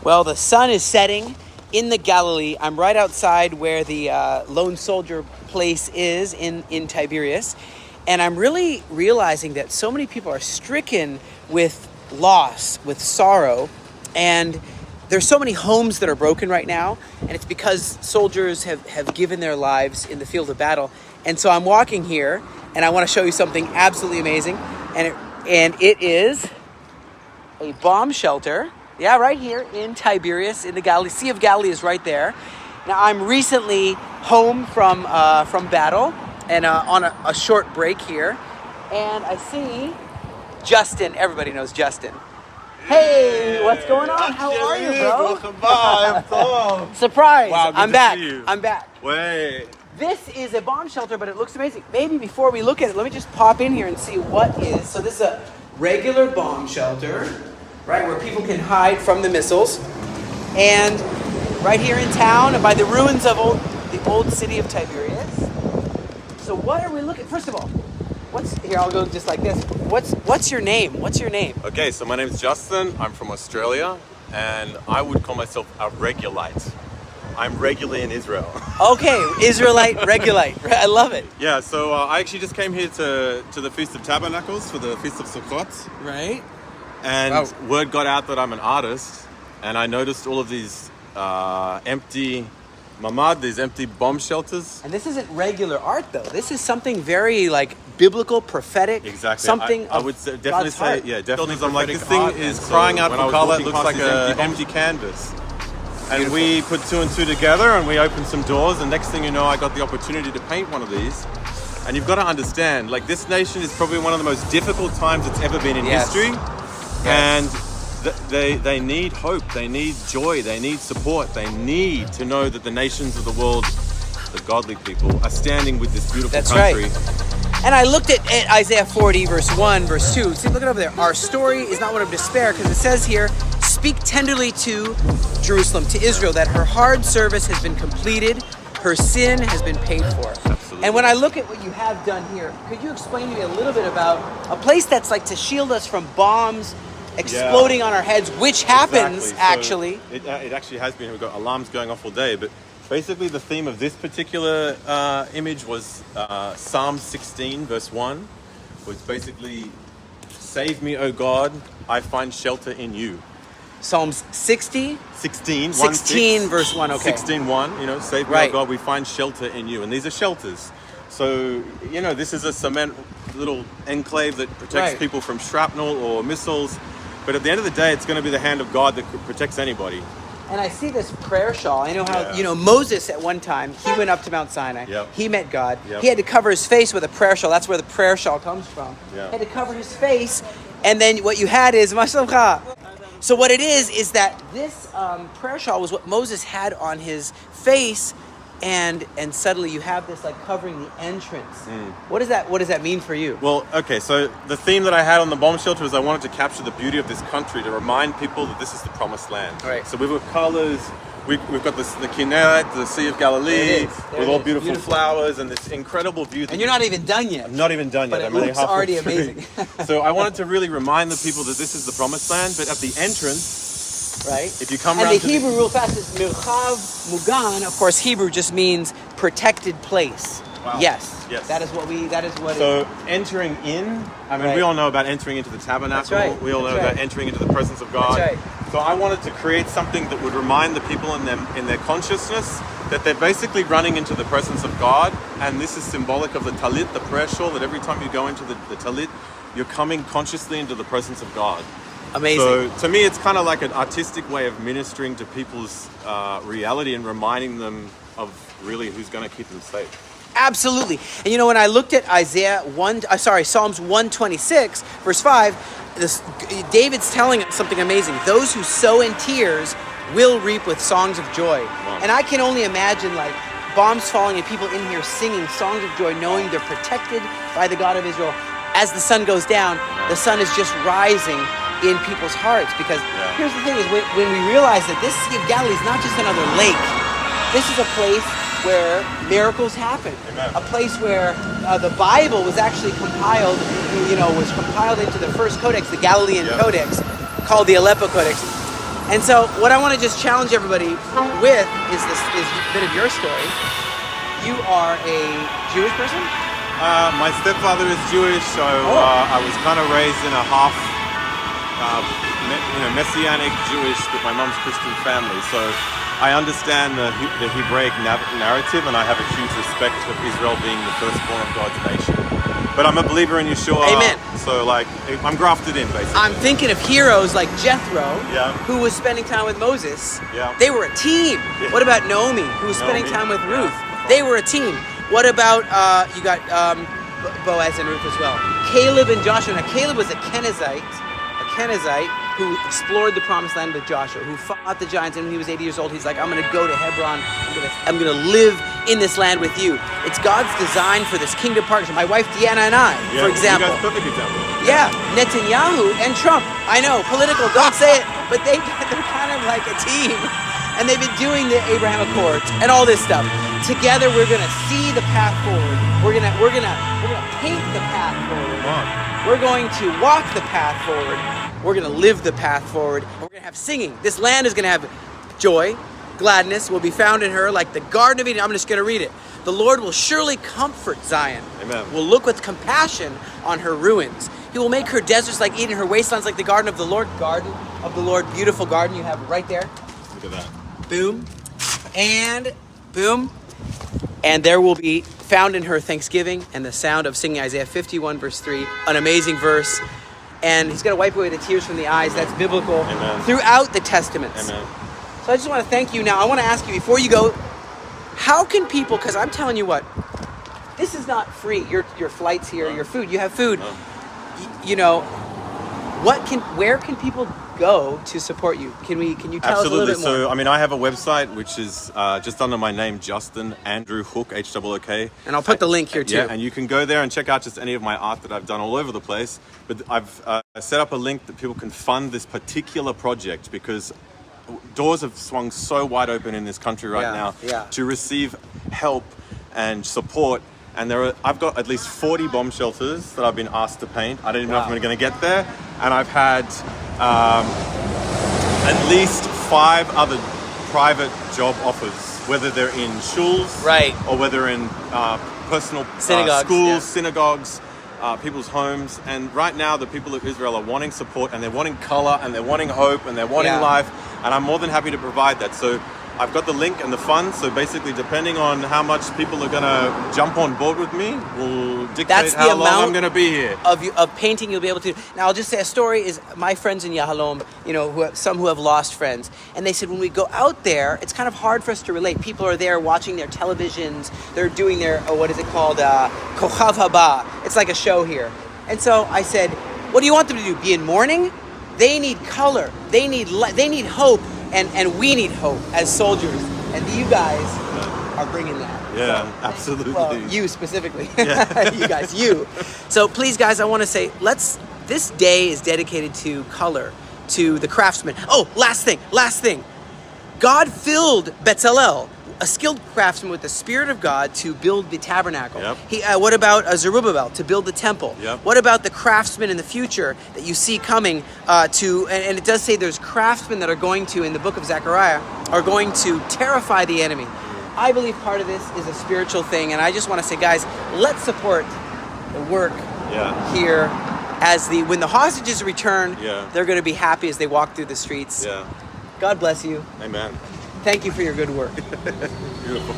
Well, the sun is setting in the Galilee. I'm right outside where the lone soldier place is in Tiberias. And I'm really realizing that so many people are stricken with loss, with sorrow. And there's so many homes that are broken right now. And it's because soldiers have given their lives in the field of battle. And so I'm walking here and I want to show you something absolutely amazing. And it is a bomb shelter. Yeah, right here in Tiberias, in the Galilee. Sea of Galilee is right there. Now, I'm recently home from battle and on a short break here. And I see Justin. Everybody knows Justin. Hey, what's going on? How are you, bro? Welcome by. I'm Tom. Surprise. Wow, good I'm to back. see you. I'm back. Wait. This is a bomb shelter, but it looks amazing. Maybe before we look at it, let me just pop in here and see what is. So this is a regular bomb shelter, right, where people can hide from the missiles. And right here in town, by the ruins of the old city of Tiberias. So what are we looking? First of all, here? I'll go just like this. What's your name? What's your name? Okay, so my name's Justin. I'm from Australia, and I would call myself a regulite. I'm regularly in Israel. Okay, Israelite, regulite. I love it. Yeah, so I actually just came here to the Feast of Tabernacles for the Feast of Sukkot. Right. And word got out that I'm an artist, and I noticed all of these empty mamad, these empty bomb shelters. And this isn't regular art, though. This is something very biblical, prophetic. Exactly. Something I would definitely God's say, heart. yeah, definitely. I'm like, this thing is crying out for color. It looks like an empty canvas. And we put two and two together, and we opened some doors. And next thing you know, I got the opportunity to paint one of these. And you've got to understand, this nation is probably one of the most difficult times it's ever been in history. And they need hope, they need joy, they need support, they need to know that the nations of the world, the godly people, are standing with this beautiful country. Right. And I looked at Isaiah 40, verse 1, verse 2. See, look it over there. Our story is not one of despair, because it says here, speak tenderly to Jerusalem, to Israel, that her hard service has been completed, her sin has been paid for. Absolutely. And when I look at what you have done here, could you explain to me a little bit about a place that's to shield us from bombs exploding on our heads, which happens actually. It actually has been. We've got alarms going off all day, but basically the theme of this particular image was Psalm 16, verse 1, was basically, save me, O God, I find shelter in you. Psalms 16, verse 1, okay. 16:1, save me, O God, we find shelter in you. And these are shelters. So, this is a cement little enclave that protects people from shrapnel or missiles. But at the end of the day, it's going to be the hand of God that protects anybody. And I see this prayer shawl. I know how, Moses at one time, he went up to Mount Sinai. Yep. He met God. Yep. He had to cover his face with a prayer shawl. That's where the prayer shawl comes from. Yep. He had to cover his face. And then what you had is, Mashallah. So what it is that this prayer shawl was what Moses had on his face. And suddenly you have this covering the entrance. What does that mean for you? Well, okay, so the theme that I had on the bomb shelter is I wanted to capture the beauty of this country, to remind people that this is the promised land. Right. So we've got colors, we've got the Kinneret, the Sea of Galilee, with all beautiful flowers and this incredible view. And you're not even done yet. I'm not even done yet. But I'm only looks halfway already through. amazing. So I wanted to really remind the people that this is the promised land, but at the entrance, right? If you come around and the Hebrew real fast is mirchav mugan. Of course, Hebrew just means protected place. Wow. Yes. That is what. So entering in. I mean, we all know about entering into the tabernacle. That's right. We all know about entering into the presence of God. That's right. So I wanted to create something that would remind the people in their consciousness that they're basically running into the presence of God, and this is symbolic of the talit, the prayer shawl. That every time you go into the talit, you're coming consciously into the presence of God. Amazing. So to me, it's kind of like an artistic way of ministering to people's reality and reminding them of really who's going to keep them safe. Absolutely. And when I looked at Psalms 126, verse 5, David's telling us something amazing. Those who sow in tears will reap with songs of joy. Wow. And I can only imagine bombs falling and people in here singing songs of joy, knowing they're protected by the God of Israel. As the sun goes down, the sun is just rising in people's hearts, because here's the thing is when we realize that this Sea of Galilee is not just another lake. This is a place where miracles happen. Amen. A place where the Bible was actually compiled, was compiled into the first codex, the Galilean Codex, called the Aleppo Codex. And so what I want to just challenge everybody with is a bit of your story. You are a Jewish person? My stepfather is Jewish, so I was kind of raised in a half Messianic Jewish, but my mom's Christian family. So I understand the Hebraic narrative, and I have a huge respect of Israel being the firstborn of God's nation. But I'm a believer in Yeshua. Amen. So like, I'm grafted in, basically. I'm thinking of heroes like Jethro, Yeah. who was spending time with Moses. Yeah. They were a team. Yeah. What about Naomi, who was spending time with Ruth? They were a team. What about, you got Boaz and Ruth as well. Caleb and Joshua. Now, Caleb was a Kenizzite who explored the promised land with Joshua, who fought the giants, and when he was 80 years old, he's like, I'm going to go to Hebron. I'm going to live in this land with you. It's God's design for this kingdom partnership. My wife Deanna and I, for example. You guys perfect example. Yeah, Netanyahu and Trump. I know, political, don't say it, but they're kind of like a team. And they've been doing the Abraham Accords and all this stuff. Together, we're going to see the path forward. We're going to paint the path forward. We're going to walk the path forward. We're going to live the path forward. And we're going to have singing. This land is going to have joy, gladness will be found in her like the Garden of Eden. I'm just going to read it. The Lord will surely comfort Zion. Amen. Will look with compassion on her ruins. He will make her deserts like Eden, her wastelands like the garden of the Lord. Garden of the Lord, beautiful garden you have right there. Look at that. Boom. And boom. And there will be found in her thanksgiving and the sound of singing. Isaiah 51 verse 3, an amazing verse. And he's going to wipe away the tears from the eyes. That's biblical. Amen. Throughout the Testaments. Amen. So I just want to thank you. Now I want to ask you before you go, how can people, because I'm telling you what, this is not free. Your flights here, your food, you have food. You know, where can people go to support you? Can you tell us a little bit more? So, I mean, I have a website which is just under my name, Justin Andrew Hook, Hook. And I'll put the link here too. Yeah, and you can go there and check out just any of my art that I've done all over the place. But I've set up a link that people can fund this particular project because doors have swung so wide open in this country right now to receive help and support. And I've got at least 40 bomb shelters that I've been asked to paint. I don't even know if I'm going to get there. And I've had at least 5 other private job offers, whether they're in shuls, or whether in personal synagogues, schools, synagogues, people's homes. And right now, the people of Israel are wanting support, and they're wanting color, and they're wanting hope, and they're wanting life. And I'm more than happy to provide that. So I've got the link and the funds. So basically, depending on how much people are going to jump on board with me, will dictate how long I'm going to be here. Of painting you'll be able to. Now, I'll just say a story is my friends in Yahalom, some who have lost friends. And they said when we go out there, it's kind of hard for us to relate. People are there watching their televisions. They're doing their, what is it called? Kochav Haba. It's like a show here. And so I said, what do you want them to do? Be in mourning? They need color. They need hope. And we need hope as soldiers. And you guys are bringing that. Yeah, absolutely. Well, you specifically. You guys, you. So please, guys, I want to say, this day is dedicated to color, to the craftsmen. Oh, last thing. God filled Bezalel, a skilled craftsman, with the Spirit of God to build the tabernacle. Yep. What about Zerubbabel to build the temple? Yep. What about the craftsmen in the future that you see coming and it does say there's craftsmen that are going to, in the book of Zechariah, are going to terrify the enemy. I believe part of this is a spiritual thing, and I just want to say, guys, let's support the work here. When the hostages return, they're going to be happy as they walk through the streets. Yeah. God bless you. Amen. Thank you for your good work. Beautiful.